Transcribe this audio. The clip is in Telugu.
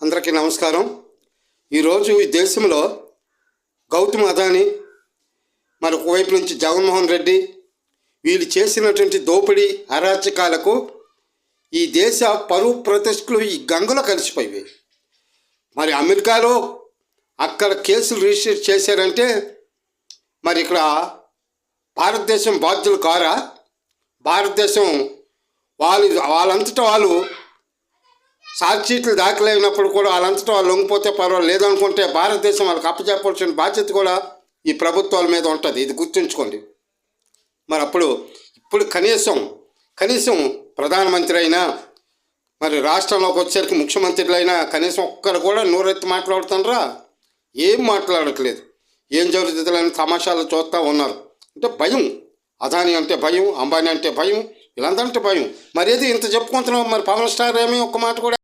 అందరికీ నమస్కారం. ఈరోజు ఈ దేశంలో గౌతమ్ అదానీ, మరొక వైపు నుంచి జగన్మోహన్ రెడ్డి వీళ్ళు చేసినటువంటి దోపిడీ అరాచకాలకు ఈ దేశ పరువు ప్రతిష్టలు ఈ గంగలో కలిసిపోయాయి. మరి అమెరికాలో అక్కడ కేసులు రిజిస్టర్ చేశారంటే మరి ఇక్కడ భారతదేశం బాధ్యులు కారా? భారతదేశం వాళ్ళంతటా వాళ్ళు సాక్షీట్లు దాఖలైనప్పుడు కూడా వాళ్ళంతటా వాళ్ళు లొంగిపోతే పర్వాలేదు, లేదనుకుంటే భారతదేశం వాళ్ళకి అప్పచెప్పాల్సిన బాధ్యత కూడా ఈ ప్రభుత్వాల మీద ఉంటుంది. ఇది గుర్తుంచుకోండి. మరి ఇప్పుడు కనీసం ప్రధానమంత్రి అయినా, మరి రాష్ట్రంలోకి వచ్చేసరికి ముఖ్యమంత్రులైనా కనీసం ఒక్కరు కూడా నోరెత్తి మాట్లాడుతున్నారా? ఏం మాట్లాడట్లేదు. ఏం జరుగుతుందని తమాషాలు చూస్తూ ఉన్నారు. అంటే భయం. అదానీ అంటే భయం, అంబానీ అంటే భయం, వీళ్ళందరంటే భయం. మరి ఏది ఇంత చెప్పుకుంటున్నాం, మరి పవన్ స్టార్ ఏమీ ఒక్క మాట కూడా